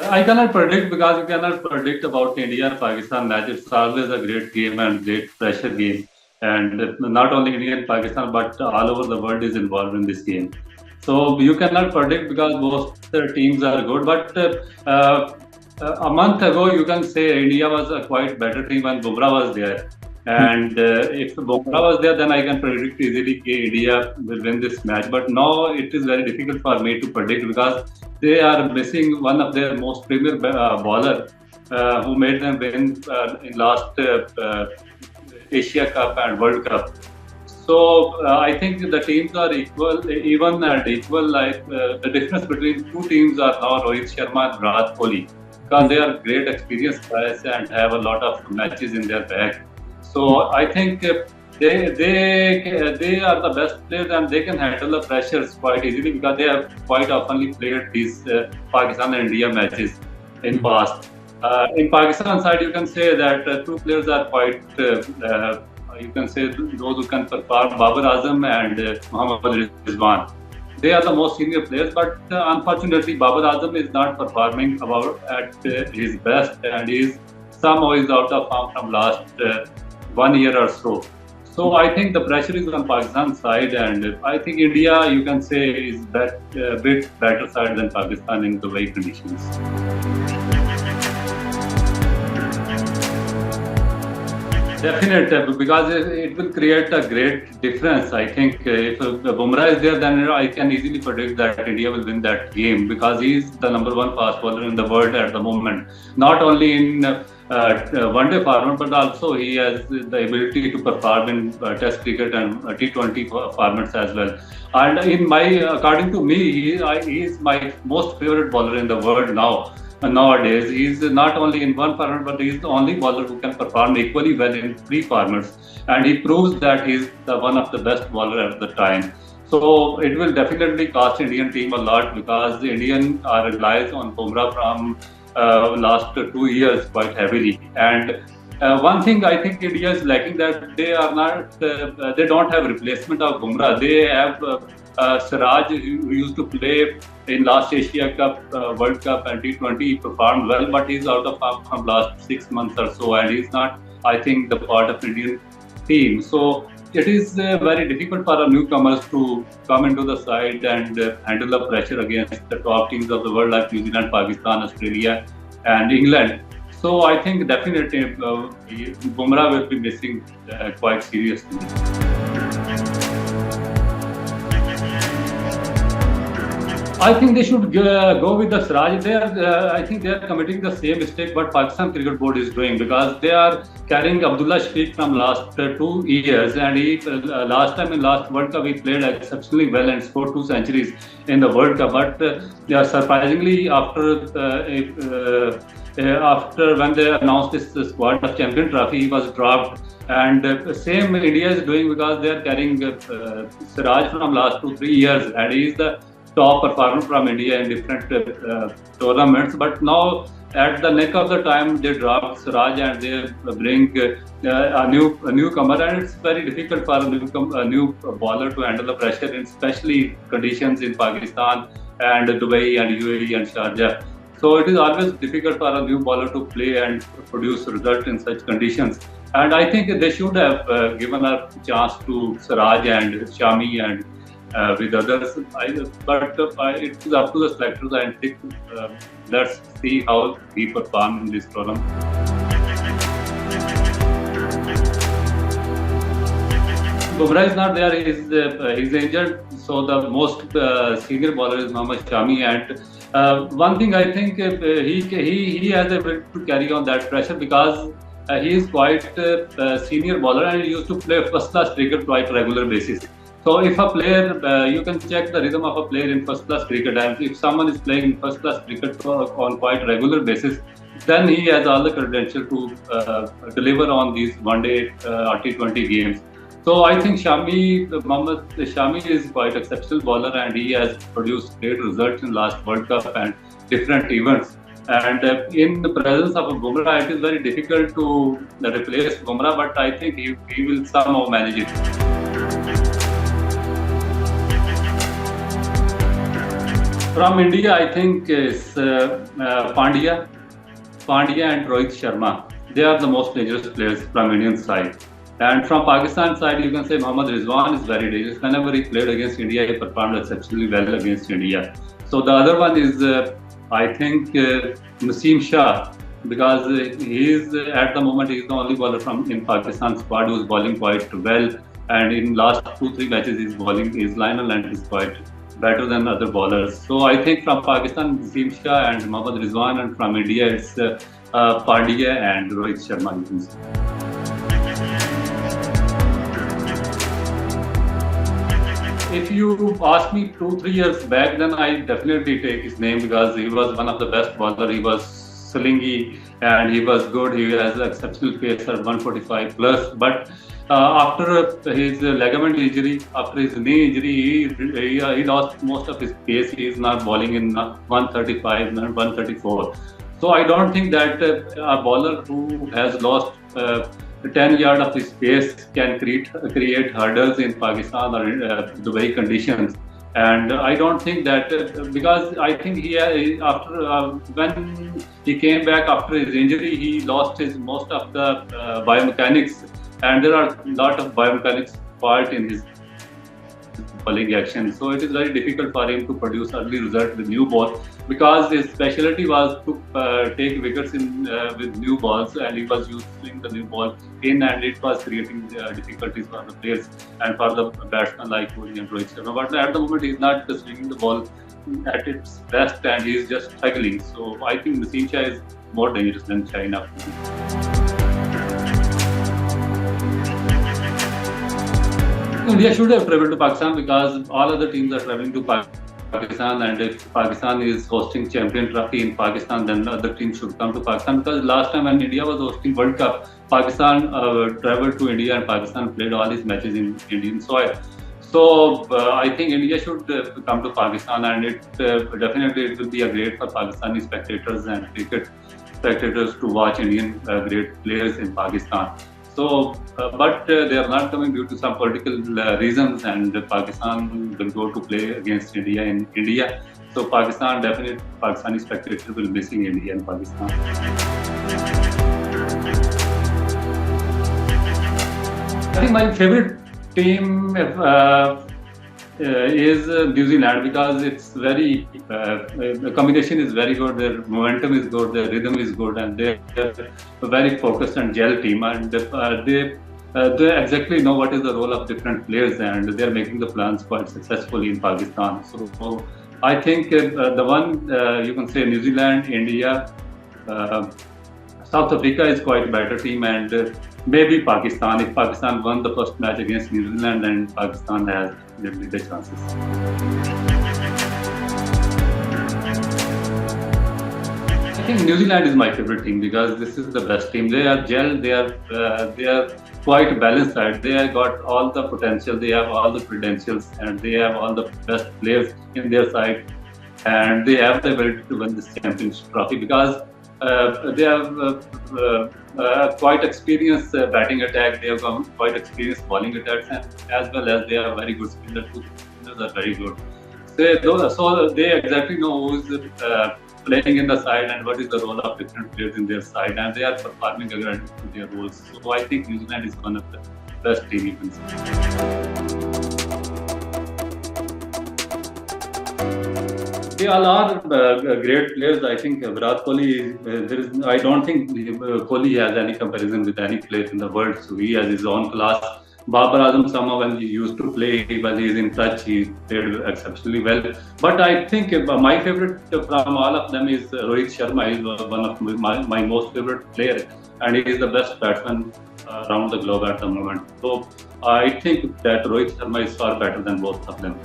I cannot predict because you cannot predict about India and Pakistan match. It's always a great game and great pressure game. And not only India and Pakistan, but all over the world is involved in this game. So you cannot predict because both the teams are good. But a month ago, you can say India was a quite better team when Bumrah was there. And if Bumrah was there, then I can predict easily India will win this match. But now it is very difficult for me to predict because they are missing one of their most premier bowler who made them win in last Asia Cup and World Cup. So I think the teams are equal, even and equal. Like the difference between two teams are now Rohit Sharma and Virat Kohli, because they are great experienced guys and have a lot of matches in their bag. So I think they are the best players and they can handle the pressures quite easily because they have quite oftenly played these Pakistan and India matches in past. In Pakistan side, you can say that two players are quite. You can say those who can perform, Babar Azam and Mohammed Shami. They are the most senior players, but unfortunately, Babar Azam is not performing about at his best, and somehow is out of form from last 1 year or so. So I think the pressure is on Pakistan side, and I think India, you can say, is a bit better side than Pakistan in the way conditions. Definitely, because it will create a great difference. I think if Bumrah is there, then I can easily predict that India will win that game because he is the number one fast bowler in the world at the moment. Not only in one-day format, but also he has the ability to perform in Test cricket and T20 formats as well. And according to me, he is my most favorite bowler in the world now. Nowadays, he's not only in one format, but he's the only bowler who can perform equally well in three formats, and he proves that he's one of the best bowler at the time. So it will definitely cost Indian team a lot because the Indian relies on Bumrah from last 2 years quite heavily. And one thing I think India is lacking that they are not, they don't have replacement of Bumrah. They have Siraj, who used to play in last Asia Cup, World Cup and T20, he performed well, but he's out of form from last 6 months or so, and he's not, I think, the part of Indian team. So it is very difficult for our newcomers to come into the side and handle the pressure against the top teams of the world like New Zealand, Pakistan, Australia, and England. So I think definitely Bumrah will be missing quite seriously. I think they should go with the Siraj. I think they are committing the same mistake what Pakistan Cricket Board is doing because they are carrying Abdullah Shafiq from last 2 years, and he last time in last World Cup he played exceptionally well and scored 2 centuries in the World Cup. But surprisingly, after when they announced this squad of Champion Trophy, he was dropped. And same India is doing because they are carrying Siraj from last 2-3 years, and he is the top performer from India in different tournaments. But now at the neck of the time they drop Siraj and they bring a newcomer, and it's very difficult for a new bowler to handle the pressure, especially conditions in Pakistan and Dubai and UAE and Sharjah. So it is always difficult for a new bowler to play and produce result in such conditions. And I think they should have given a chance to Siraj and Shami and with others, but it is up to the selectors. I think let's see how he performs in this tournament. Bumrah is not there; he's injured. So the most senior bowler is Mohammed Shami, and one thing I think he has the ability to carry on that pressure because he is quite senior bowler and he used to play first class cricket quite regular basis. So if a player, you can check the rhythm of a player in first class cricket, and if someone is playing first class cricket on quite regular basis, then he has all the credential to deliver on these one-day or T20 games. So I think Mohammed Shami is quite exceptional bowler, and he has produced great results in last World Cup and different events. And in the presence of a Bumrah, it is very difficult to replace Bumrah, but I think he will somehow manage it. From India, I think is Pandya and Rohit Sharma. They are the most dangerous players from Indian side. And from Pakistan side, you can say Mohammad Rizwan is very dangerous. Whenever he played against India, he performed exceptionally well against India. So the other one is, I think, Naseem Shah, because he is at the moment he is the only bowler from in Pakistan squad who is bowling quite well. And in last 2-3 matches, his line and length is quite better than other bowlers. So I think from Pakistan, Naseem Shah and Mohammad Rizwan, and from India, it's Pandya and Rohit Sharma. You can say. If you ask me 2-3 years back, then I definitely take his name because he was one of the best bowler. He was slingy and he was good. He has exceptional pace at 145 plus. But after his ligament injury, after his knee injury, he lost most of his pace. He is not bowling in 135, 134. So I don't think that a bowler who has lost 10 yards of his pace can create hurdles in Pakistan or Dubai conditions. And I don't think that because I think after when he came back after his injury, he lost his most of the biomechanics, and there are a lot of biomechanics fault in his bowling action. So it is very difficult for him to produce early result with new ball because his specialty was to take wickets with new balls, and he was using the new ball in, and it was creating difficulties for the players and for the batsmen like Kohli and Rohit Sharma. But at the moment, he is not swinging the ball at its best, and he is just struggling. So I think Naseem Shah is more dangerous than Shaheen Afridi. India should have traveled to Pakistan because all other teams are traveling to Pakistan, and if Pakistan is hosting champion trophy in Pakistan, then other teams should come to Pakistan, because last time when India was hosting World Cup, Pakistan traveled to India and Pakistan played all his matches in Indian soil. So I think India should come to Pakistan, and definitely it will be a great for Pakistani spectators and cricket spectators to watch Indian great players in Pakistan. So, but they are not coming due to some political reasons, and Pakistan will go to play against India in India. So, Pakistani spectators will be missing India and Pakistan. I think my favorite team is New Zealand, because it's very the combination is very good. Their momentum is good, their rhythm is good, and they're a very focused and gel team. And they exactly know what is the role of different players, and they're making the plans quite successfully in Pakistan. So I think the one you can say New Zealand, India, South Africa is quite a better team, and maybe Pakistan. If Pakistan won the first match against New Zealand, then Pakistan has definitely the chances. I think New Zealand is my favorite team because this is the best team. They are gel. They are quite balanced side. They have got all the potential. They have all the credentials, and they have all the best players in their side, and they have the ability to win this championship trophy because they have quite experienced batting attack. They have quite experienced bowling attacks, and as well as they are very good spinners. Spinners are very good. So they exactly know who is playing in the side and what is the role of different players in their side, and they are performing according to their roles. So I think New Zealand is one of the best teams you can see. They all are great players. I think Virat Kohli, I don't think Kohli has any comparison with any player in the world. So he has his own class. Babar, Azam, somehow when he used to play, when he is in touch, he played exceptionally well. But I think my favorite from all of them is Rohit Sharma. He is one of my most favorite player, and he is the best batsman around the globe at the moment. So I think that Rohit Sharma is far better than both of them.